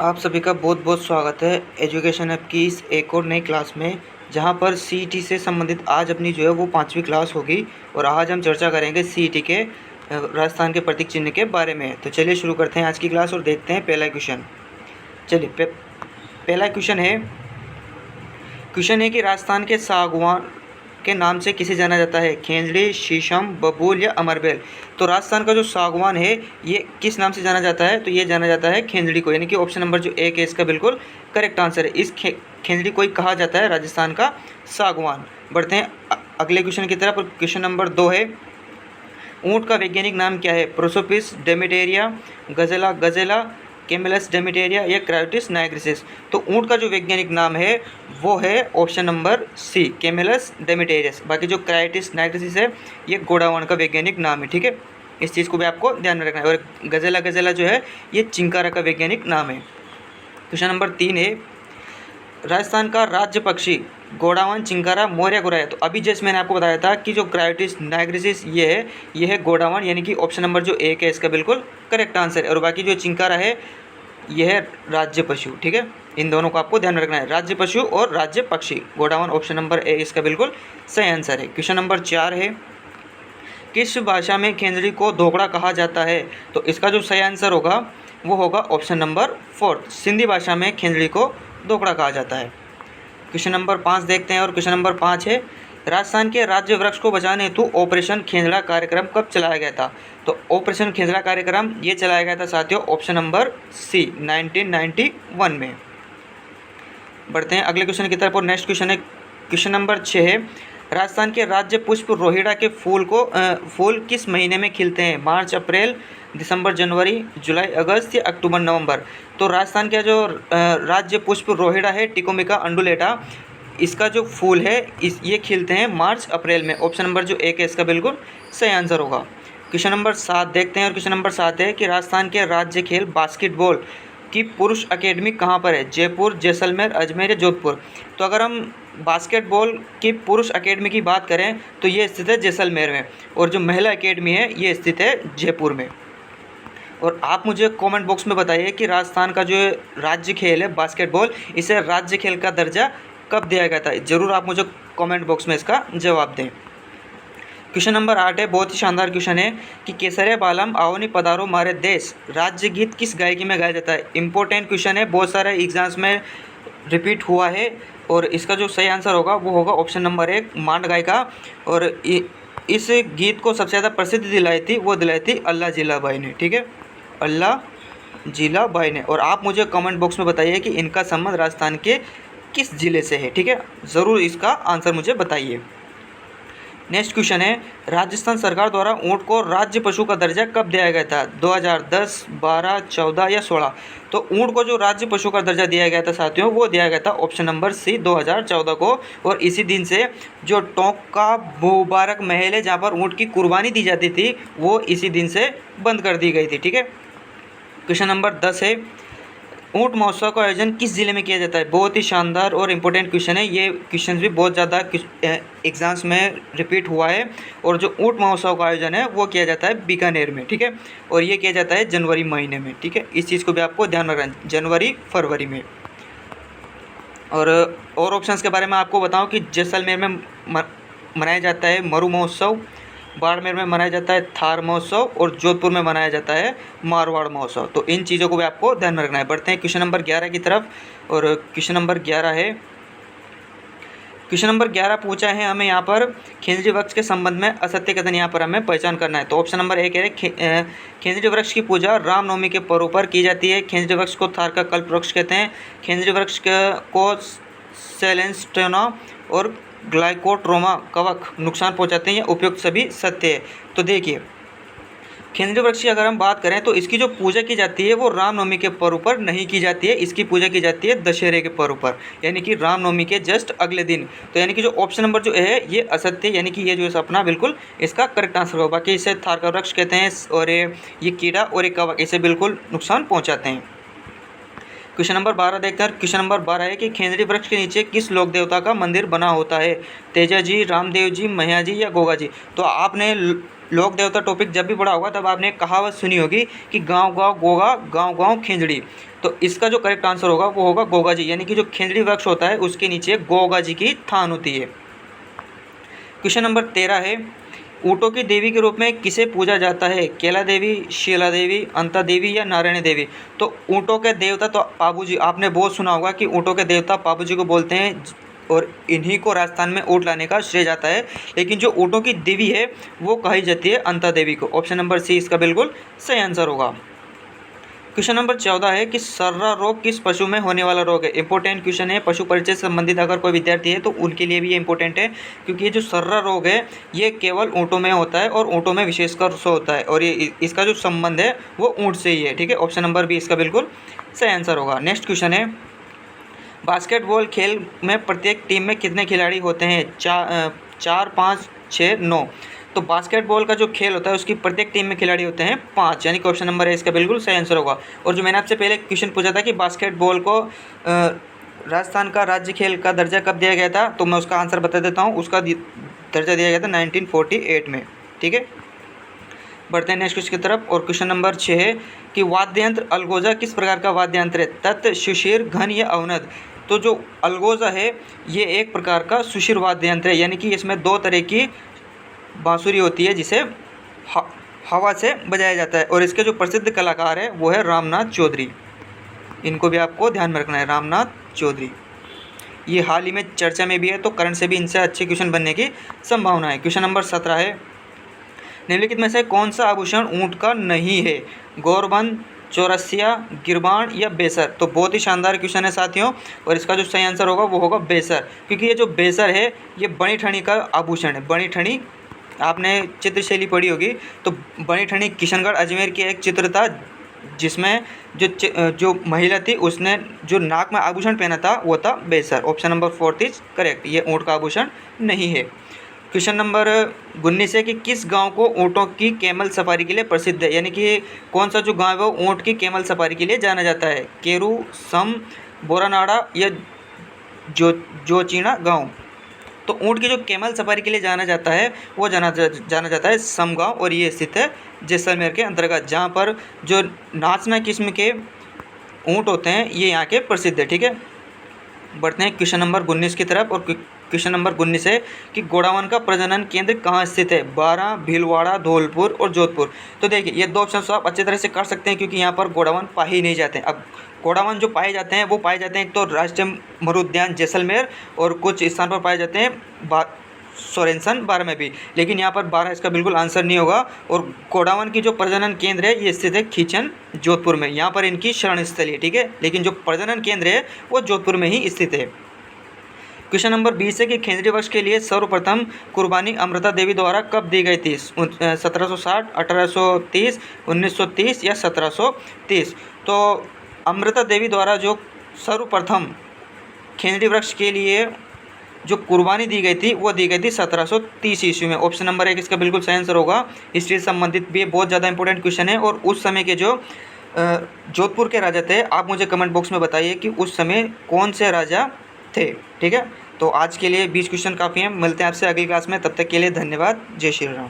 आप सभी का बहुत बहुत स्वागत है एजुकेशन ऐप की इस एक और नई क्लास में, जहां पर सीईटी से संबंधित आज अपनी जो है वो 5वीं क्लास होगी। और आज हम चर्चा करेंगे सीईटी के राजस्थान के प्रतीक चिन्ह के बारे में। तो चलिए शुरू करते हैं आज की क्लास और देखते हैं पहला क्वेश्चन। चलिए पहला क्वेश्चन है कि राजस्थान के सागवान के नाम से किसे जाना जाता है? खेजड़ी, शीशम, बबूल या अमरबेल। तो राजस्थान का जो सागवान है ये किस नाम से जाना जाता है? तो ये जाना जाता है खेजड़ी को, यानी कि ऑप्शन नंबर जो एक है इसका बिल्कुल करेक्ट आंसर है। इस खेजड़ी को ही कहा जाता है राजस्थान का सागवान। बढ़ते हैं अगले क्वेश्चन की तरफ। क्वेश्चन नंबर 2 है, ऊँट का वैज्ञानिक नाम क्या है? प्रोसोपिस डेमेटेरिया, गजेला, कैमेलस डेमेटेरिया या क्रायोटिस नाइग्रिसिस। तो ऊँट का जो वैज्ञानिक नाम है वो है ऑप्शन नंबर सी, कैमेलस डेमेटेरियस। बाकी जो क्रायोटिस नाइग्रिसिस है ये गोडावान का वैज्ञानिक नाम है। ठीक है, इस चीज़ को भी आपको ध्यान में रखना है। और गजेला जो है ये चिंकारा का वैज्ञानिक नाम है। क्वेश्चन नंबर 3 है, राजस्थान का राज्य पक्षी गोडावान, चिंकारा, मोर या गुराया। तो अभी जैसे मैंने आपको बताया था कि जो क्रायोटिस नाइग्रिसिस ये है गोडावान, यानी कि ऑप्शन नंबर जो एक है इसका बिल्कुल करेक्ट आंसर है। और बाकी जो चिंकारा है यह है राज्य पशु। ठीक है, इन दोनों को आपको ध्यान में रखना है, राज्य पशु और राज्य पक्षी। गोडावान ऑप्शन नंबर ए इसका बिल्कुल सही आंसर है। क्वेश्चन नंबर 4 है, किस भाषा में खेजड़ी को धोकड़ा कहा जाता है? तो इसका जो सही आंसर होगा वो होगा ऑप्शन नंबर 4, सिंधी भाषा में खेजड़ी को धोकड़ा कहा जाता है। क्वेश्चन नंबर 5 देखते हैं। और क्वेश्चन नंबर 5 है, राजस्थान के राज्य वृक्ष को बचाने हेतु ऑपरेशन खेजड़ा कार्यक्रम कब चलाया गया था? तो ऑपरेशन खेजड़ा कार्यक्रम ये चलाया गया था साथियों ऑप्शन नंबर सी, 1991 में। बढ़ते हैं अगले क्वेश्चन की तरफ। और नेक्स्ट क्वेश्चन है, क्वेश्चन नंबर 6 है, राजस्थान के राज्य पुष्प रोहिड़ा के फूल किस महीने में खिलते हैं? मार्च, अप्रैल, दिसंबर, जनवरी, जुलाई, अगस्त या अक्टूबर, नवंबर। तो राजस्थान का जो राज्य पुष्प रोहिड़ा है, टिकोमिका अंडुलेटा, इसका जो फूल है ये खिलते हैं मार्च अप्रैल में। ऑप्शन नंबर जो एक है इसका बिल्कुल सही आंसर होगा। क्वेश्चन नंबर 7 देखते हैं। और क्वेश्चन नंबर 7 है कि राजस्थान के राज्य खेल बास्केटबॉल की पुरुष अकेडमी कहाँ पर है? जयपुर, जैसलमेर, अजमेर या जोधपुर। तो अगर हम बास्केटबॉल की पुरुष अकेडमी की बात करें तो ये स्थित है जैसलमेर में, और जो महिला अकेडमी है ये स्थित है जयपुर में। और आप मुझे कमेंट बॉक्स में बताइए कि राजस्थान का जो राज्य खेल है बास्केटबॉल, इसे राज्य खेल का दर्जा कब दिया गया था? ज़रूर आप मुझे कमेंट बॉक्स में इसका जवाब दें। क्वेश्चन नंबर 8 है, बहुत ही शानदार क्वेश्चन है कि केसरे बालम आवनी पधारो मारे देश राज्य गीत किस गायकी में गाया जाता है? इंपॉर्टेंट क्वेश्चन है, बहुत सारे एग्जाम्स में रिपीट हुआ है। और इसका जो सही आंसर होगा वो होगा ऑप्शन नंबर 1, मांड गायिका। और इस गीत को सबसे ज़्यादा प्रसिद्धि दिलाई थी अल्लाह जिला बाई ने। ठीक है, अल्लाह जिला बाई ने। और आप मुझे कमेंट बॉक्स में बताइए कि इनका संबंध राजस्थान के किस जिले से है। ठीक है, ज़रूर इसका आंसर मुझे बताइए। नेक्स्ट क्वेश्चन है, राजस्थान सरकार द्वारा ऊँट को राज्य पशु का दर्जा कब दिया गया था? 2010, 12, 14 या 16। तो ऊँट को जो राज्य पशु का दर्जा दिया गया था साथियों वो दिया गया था ऑप्शन नंबर सी, 2014 को। और इसी दिन से जो टोंक का मुबारक महल है जहाँ पर ऊँट की कुर्बानी दी जाती थी वो इसी दिन से बंद कर दी गई थी। ठीक है, क्वेश्चन नंबर 10 है, ऊँट महोत्सव का आयोजन किस जिले में किया जाता है? बहुत ही शानदार और इम्पोर्टेंट क्वेश्चन है, ये क्वेश्चन भी बहुत ज़्यादा एग्जाम्स में रिपीट हुआ है। और जो ऊँट महोत्सव का आयोजन है वो किया जाता है बीकानेर में। ठीक है, और ये किया जाता है जनवरी महीने में। ठीक है, इस चीज़ को भी आपको ध्यान रखना है, जनवरी फरवरी में। और ऑप्शंस के बारे में आपको बताऊँ कि जैसलमेर में मनाया जाता है मरु महोत्सव, बाड़मेर में मनाया जाता है थार महोत्सव, और जोधपुर में मनाया जाता है मारवाड़ महोत्सव। तो इन चीज़ों को भी आपको ध्यान में रखना है। बढ़ते हैं क्वेश्चन नंबर 11 की तरफ। और क्वेश्चन नंबर 11 है, क्वेश्चन नंबर 11 पूछा है हमें यहाँ पर खेजड़ी वृक्ष के संबंध में असत्य कथन यहाँ पर हमें पहचान करना है। तो ऑप्शन नंबर 1 है, खेजड़ी वृक्ष की पूजा रामनवमी के पर्व पर की जाती है। खेजड़ी वृक्ष को थार का कल्प वृक्ष कहते हैं। खेजड़ी वृक्ष को सेलेस्टेना और ग्लाइकोट्रोमा कवक नुकसान पहुंचाते हैं, या उपयुक्त सभी सत्य है। तो देखिए, खेजड़ी वृक्ष की अगर हम बात करें तो इसकी जो पूजा की जाती है वो रामनवमी के पर्व पर नहीं की जाती है, इसकी पूजा की जाती है दशहरे के पर्व पर, यानी कि रामनवमी के जस्ट अगले दिन। तो यानी कि जो ऑप्शन नंबर जो है ये असत्य, यानी कि ये जो है अपना बिल्कुल इसका करेक्ट आंसर होगा। बाकी इसे थार का वृक्ष कहते हैं, और ये कीड़ा और एक कवक इसे बिल्कुल नुकसान पहुँचाते हैं। क्वेश्चन नंबर 12 देखते हैं। क्वेश्चन नंबर 12 है कि खेजड़ी वृक्ष के नीचे किस लोक देवता का मंदिर बना होता है? तेजा जी, रामदेव जी, मैया जी या गोगा जी? तो आपने लोक देवता टॉपिक जब भी पढ़ा होगा तब आपने कहावत सुनी होगी कि गांव गांव गोगा, गांव गांव खेजड़ी। तो इसका जो करेक्ट आंसर होगा वो होगा गोगा जी, यानी कि जो खेजड़ी वृक्ष होता है उसके नीचे गोगा जी की थान होती है। क्वेश्चन नंबर 13 है, ऊँटों की देवी के रूप में किसे पूजा जाता है? केला देवी, शीला देवी, अंता देवी या नारायणी देवी? तो ऊँटों के देवता तो पाबू जी, आपने बहुत सुना होगा कि ऊँटों के देवता पाबू जी को बोलते हैं और इन्हीं को राजस्थान में ऊँट लाने का श्रेय जाता है। लेकिन जो ऊँटों की देवी है वो कही जाती है अंता देवी को। ऑप्शन नंबर सी इसका बिल्कुल सही आंसर होगा। क्वेश्चन नंबर 14 है कि सर्रा रोग किस पशु में होने वाला रोग है? इंपॉर्टेंट क्वेश्चन है, पशु परिचय से संबंधित अगर कोई विद्यार्थी है तो उनके लिए भी ये इंपॉर्टेंट है, क्योंकि ये जो सर्रा रोग है ये केवल ऊँटों में होता है और ऊँटों में विशेषकर से होता है, और ये इसका जो संबंध है वो ऊँट से ही है। ठीक है, ऑप्शन नंबर बी इसका बिल्कुल सही आंसर होगा। नेक्स्ट क्वेश्चन है, बास्केटबॉल खेल में प्रत्येक टीम में कितने खिलाड़ी होते हैं? 4, 5, 6, 9। तो बास्केटबॉल का जो खेल होता है उसकी प्रत्येक टीम में खिलाड़ी होते हैं 5, यानी कि ऑप्शन नंबर है इसका बिल्कुल सही आंसर होगा। और जो मैंने आपसे पहले क्वेश्चन पूछा था कि बास्केटबॉल को राजस्थान का राज्य खेल का दर्जा कब दिया गया था, तो मैं उसका आंसर बता देता हूँ। उसका दर्जा दिया गया था 1948 में। ठीक है, बढ़ते हैं नेक्स्ट क्वेश्चन की तरफ। और क्वेश्चन नंबर 6 है कि वाद्य यंत्र अलगोजा किस प्रकार का वाद्य यंत्र है? तत्, सुशिर, घन या अवनद? तो जो अलगोजा है ये एक प्रकार का सुशिर वाद्य यंत्र है, यानी कि इसमें 2 तरह की बांसुरी होती है जिसे हवा से बजाया जाता है। और इसके जो प्रसिद्ध कलाकार है वो है रामनाथ चौधरी। इनको भी आपको ध्यान में रखना है, रामनाथ चौधरी। ये हाल ही में चर्चा में भी है, तो करंट से भी इनसे अच्छे क्वेश्चन बनने की संभावना है। क्वेश्चन नंबर 17 है, निम्नलिखित में से कौन सा आभूषण ऊँट का नहीं है? गौरबंद, चौरसिया, गिरबान या बेसर? तो बहुत ही शानदार क्वेश्चन है साथियों, और इसका जो सही आंसर होगा वो होगा बेसर, क्योंकि ये जो बेसर है ये बनी ठनी का आभूषण है। बनी ठनी आपने चित्रशैली पढ़ी होगी, तो बनी ठनी किशनगढ़ अजमेर की एक चित्र था जिसमें जो महिला थी उसने जो नाक में आभूषण पहना था वो था बेसर। ऑप्शन नंबर 4 इज करेक्ट, ये ऊँट का आभूषण नहीं है। क्वेश्चन नंबर 19 है कि किस गांव को ऊँटों की कैमल सफारी के लिए प्रसिद्ध है? यानी कि कौन सा जो गांव है वो ऊँट की कैमल सफारी के लिए जाना जाता है? केरू, सम, बोरानाड़ा या जोचीना गांव? तो ऊँट की जो कैमल सफारी के लिए जाना जाता है वो जाना जाता है सम गांव, और ये स्थित है जैसलमेर के अंतर्गत, जहाँ पर जो नाचना किस्म के ऊँट होते हैं ये यहाँ के प्रसिद्ध है। ठीक है, बढ़ते हैं क्वेश्चन नंबर 19 की तरफ। और क्वेश्चन नंबर 19 है कि गोडावन का प्रजनन केंद्र कहाँ स्थित है? बारां, भीलवाड़ा, धौलपुर और जोधपुर? तो देखिए ये 2 ऑप्शन आप अच्छी तरह से कर सकते हैं, क्योंकि यहाँ पर गोडावन पाए ही नहीं जाते हैं। अब गोडावन जो पाए जाते हैं वो पाए जाते हैं एक तो राष्ट्रीय मरुद्यान जैसलमेर, और कुछ स्थान पर पाए जाते हैं सोरेनसन बारह में भी, लेकिन यहाँ पर 12 इसका बिल्कुल आंसर नहीं होगा। और गोडावन की जो प्रजनन केंद्र है ये स्थित है खीचन जोधपुर में, यहाँ पर इनकी शरण स्थली है। ठीक है, लेकिन जो प्रजनन केंद्र है वो जोधपुर में ही स्थित है। क्वेश्चन नंबर 20 है कि खेजड़ी वृक्ष के लिए सर्वप्रथम कुर्बानी अमृता देवी द्वारा कब दी गई थी? 1760, 1830, 1930 या 1730? तो अमृता देवी द्वारा जो सर्वप्रथम खेजड़ी वृक्ष के लिए जो कुर्बानी दी गई थी वो दी गई थी 1730 ईस्वी में। ऑप्शन नंबर 1 इसका बिल्कुल सही आंसर होगा। हिस्ट्री से संबंधित भी बहुत ज़्यादा इंपॉर्टेंट क्वेश्चन है। और उस समय के जो जोधपुर के राजा थे, आप मुझे कमेंट बॉक्स में बताइए कि उस समय कौन से राजा थे। ठीक है, तो आज के लिए 20 क्वेश्चन काफ़ी हैं। मिलते हैं आपसे अगली क्लास में, तब तक के लिए धन्यवाद। जय श्री राम।